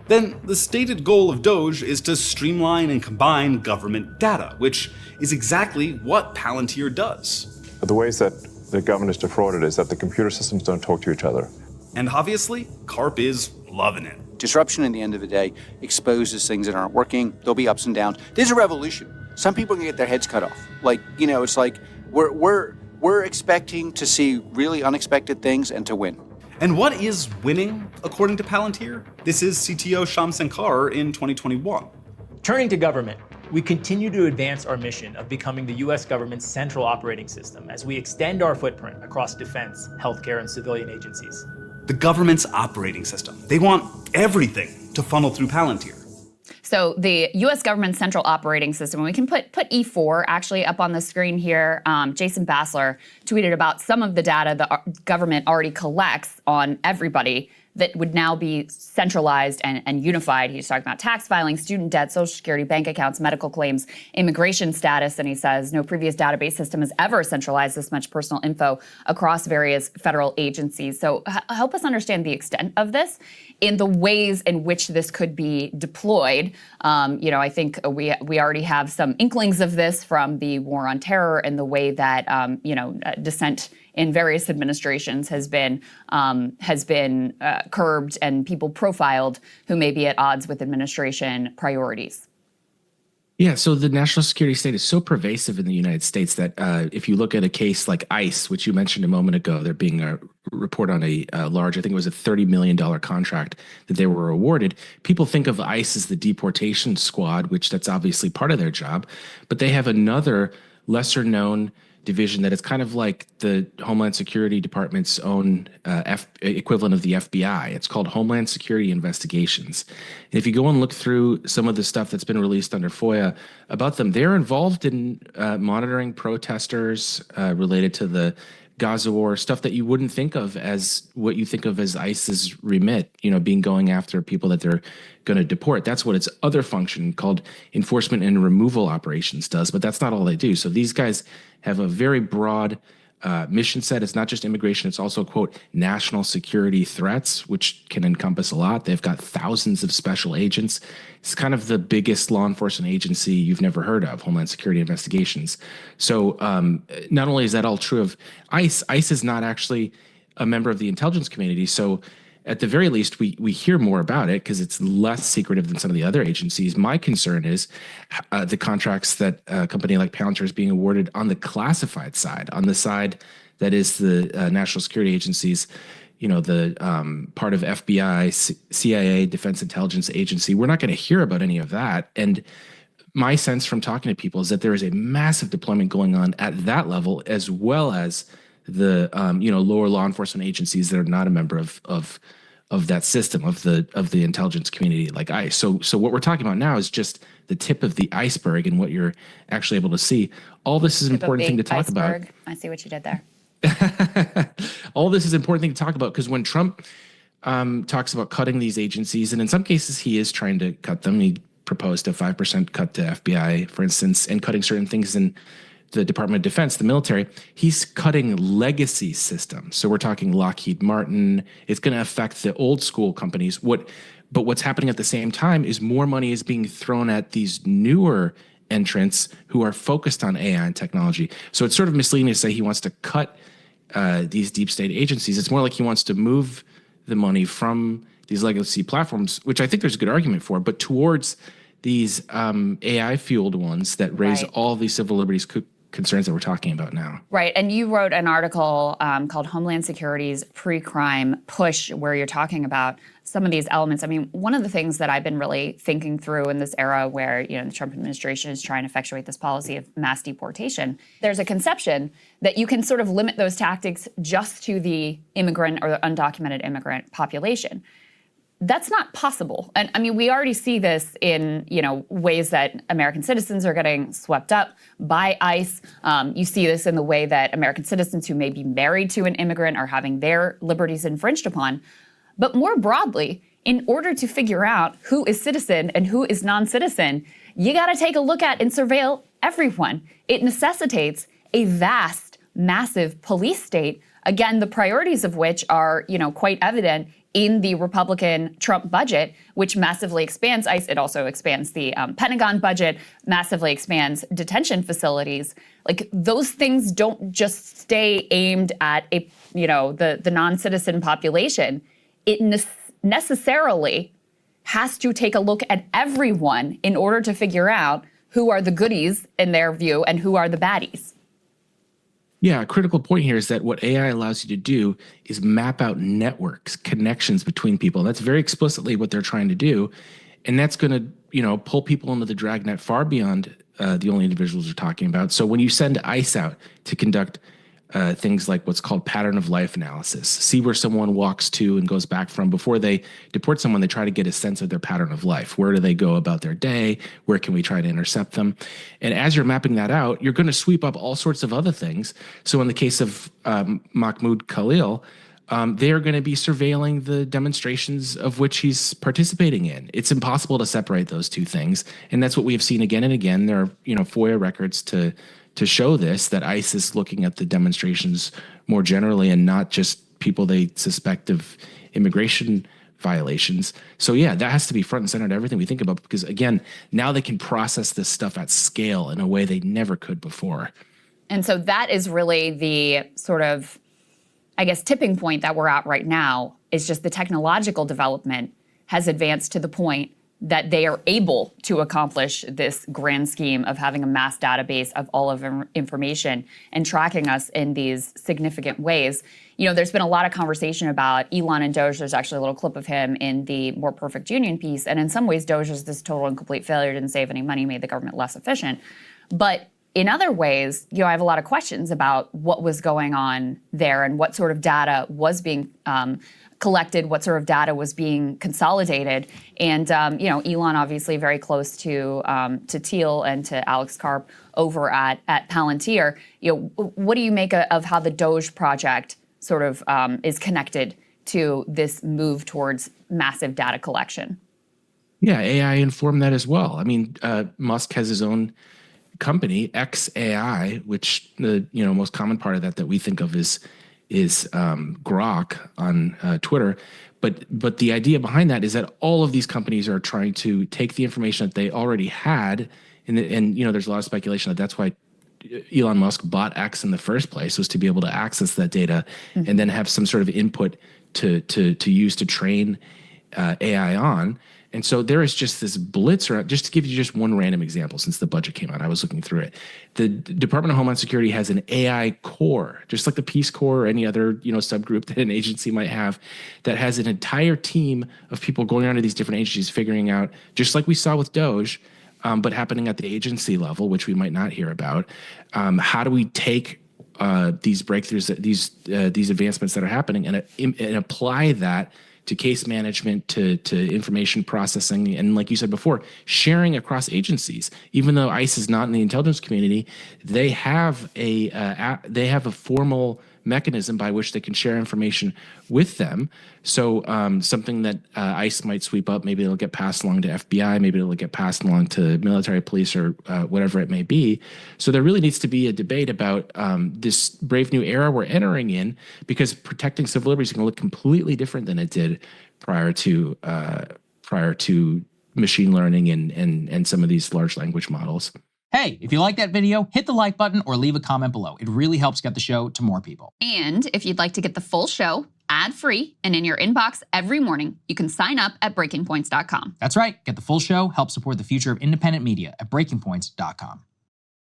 then the stated goal of DOGE is to streamline and combine government data, which is exactly what Palantir does. The ways that the government is defrauded is that the computer systems don't talk to each other. And obviously, CARP is loving it. Disruption, at the end of the day, exposes things that aren't working. There'll be ups and downs. There's a revolution. Some people can get their heads cut off. It's like we're expecting to see really unexpected things and to win. And what is winning, according to Palantir? This is CTO Shyam Sankar in 2021. Turning to government, we continue to advance our mission of becoming the U.S. government's central operating system as we extend our footprint across defense, healthcare, and civilian agencies. The government's operating system. They want everything to funnel through Palantir. So the U.S. government central operating system, we can put E4 actually up on the screen here. Jason Bassler tweeted about some of the data the government already collects on everybody that would now be centralized and unified. He's talking about tax filing, student debt, Social Security, bank accounts, medical claims, immigration status, and he says no previous database system has ever centralized this much personal info across various federal agencies. So help us understand the extent of this in the ways in which this could be deployed. I think we already have some inklings of this from the war on terror and the way that dissent in various administrations has been curbed and people profiled who may be at odds with administration priorities. Yeah, so the national security state is so pervasive in the United States that if you look at a case like ICE, which you mentioned a moment ago, there being a report on a large, I think it was a $30 million contract that they were awarded. People think of ICE as the deportation squad, which that's obviously part of their job, but they have another lesser known division that is kind of like the Homeland Security Department's own equivalent of the FBI. It's called Homeland Security Investigations. And if you go and look through some of the stuff that's been released under FOIA about them, they're involved in monitoring protesters related to the Gaza war, stuff that you wouldn't think of as what you think of as ICE's remit, being going after people that they're going to deport. That's what its other function called enforcement and removal operations does, but that's not all they do. So these guys have a very broad mission set. It's not just immigration. It's also, quote, national security threats, which can encompass a lot. They've got thousands of special agents. It's kind of the biggest law enforcement agency you've never heard of, Homeland Security Investigations. So not only is that all true of ICE, ICE is not actually a member of the intelligence community. So at the very least, we hear more about it because it's less secretive than some of the other agencies. My concern is the contracts that a company like Palantir is being awarded on the classified side, on the side that is the national security agencies, the part of FBI, CIA, Defense Intelligence Agency. We're not going to hear about any of that. And my sense from talking to people is that there is a massive deployment going on at that level, as well as the lower law enforcement agencies that are not a member of that system of the intelligence community like ICE. So what we're talking about now is just the tip of the iceberg and what you're actually able to see. All this is an important thing to talk about. I see what you did there. All this is an important thing to talk about because when Trump talks about cutting these agencies, and in some cases he is trying to cut them. He proposed a 5% cut to FBI, for instance, and cutting certain things in the Department of Defense, the military. He's cutting legacy systems. So we're talking Lockheed Martin. It's going to affect the old school companies. But what's happening at the same time is more money is being thrown at these newer entrants who are focused on AI and technology. So it's sort of misleading to say he wants to cut these deep state agencies. It's more like he wants to move the money from these legacy platforms, which I think there's a good argument for, but towards these AI-fueled ones that raise all these civil liberties concerns that we're talking about now. Right, and you wrote an article called Homeland Security's Pre-Crime Push, where you're talking about some of these elements. I mean, one of the things that I've been really thinking through in this era where, the Trump administration is trying to effectuate this policy of mass deportation, there's a conception that you can sort of limit those tactics just to the immigrant or the undocumented immigrant population. That's not possible. And I mean, we already see this in, ways that American citizens are getting swept up by ICE. You see this in the way that American citizens who may be married to an immigrant are having their liberties infringed upon. But more broadly, in order to figure out who is citizen and who is non-citizen, you got to take a look at and surveil everyone. It necessitates a vast, massive police state. Again, the priorities of which are, quite evident in the Republican Trump budget, which massively expands ICE. It also expands the Pentagon budget, massively expands detention facilities. Like, those things don't just stay aimed at the non-citizen population. It necessarily has to take a look at everyone in order to figure out who are the goodies in their view and who are the baddies. Yeah, a critical point here is that what AI allows you to do is map out networks, connections between people. That's very explicitly what they're trying to do. And that's going to, pull people into the dragnet far beyond the only individuals we're talking about. So when you send ICE out to conduct things like what's called pattern of life analysis, see where someone walks to and goes back from. Before they deport someone, they try to get a sense of their pattern of life. Where do they go about their day? Where can we try to intercept them? And as you're mapping that out, you're going to sweep up all sorts of other things. So in the case of Mahmoud Khalil, they're going to be surveilling the demonstrations of which he's participating in. It's impossible to separate those two things. And that's what we have seen again and again. There are, FOIA records to show this, that ICE is looking at the demonstrations more generally and not just people they suspect of immigration violations. So yeah, that has to be front and center to everything we think about, because again, now they can process this stuff at scale in a way they never could before. And so that is really the sort of, tipping point that we're at right now, is just the technological development has advanced to the point that they are able to accomplish this grand scheme of having a mass database of all of information and tracking us in these significant ways. There's been a lot of conversation about Elon and Doge. There's actually a little clip of him in the More Perfect Union piece. And in some ways, Doge is this total and complete failure, didn't save any money, made the government less efficient. But in other ways, I have a lot of questions about what was going on there and what sort of data was being collected, what sort of data was being consolidated. And, Elon obviously very close to Thiel and to Alex Karp over at Palantir. What do you make of how the Doge project sort of is connected to this move towards massive data collection? Yeah, AI informed that as well. I mean, Musk has his own company, XAI, which the most common part of that we think of is Grok on Twitter. But the idea behind that is that all of these companies are trying to take the information that they already had, and there's a lot of speculation that that's why Elon Musk bought X in the first place, was to be able to access that data and then have some sort of input to use to train AI on. And so there is just this blitz around. Just to give you just one random example, since the budget came out, I was looking through it. The Department of Homeland Security has an AI Corps, just like the Peace Corps or any other subgroup that an agency might have, that has an entire team of people going around to these different agencies, figuring out, just like we saw with Doge, but happening at the agency level, which we might not hear about. How do we take these breakthroughs, these advancements that are happening, and apply that to case management, to information processing, and like you said before, sharing across agencies. Even though ICE is not in the intelligence community, they have a formal mechanism by which they can share information with them. So something that ICE might sweep up, maybe it'll get passed along to FBI, maybe it'll get passed along to military police or whatever it may be. So there really needs to be a debate about this brave new era we're entering in, because protecting civil liberties is going to look completely different than it did prior to machine learning and some of these large language models. Hey, if you like that video, hit the like button or leave a comment below. It really helps get the show to more people. And if you'd like to get the full show ad-free and in your inbox every morning, you can sign up at breakingpoints.com. That's right. Get the full show, help support the future of independent media at breakingpoints.com.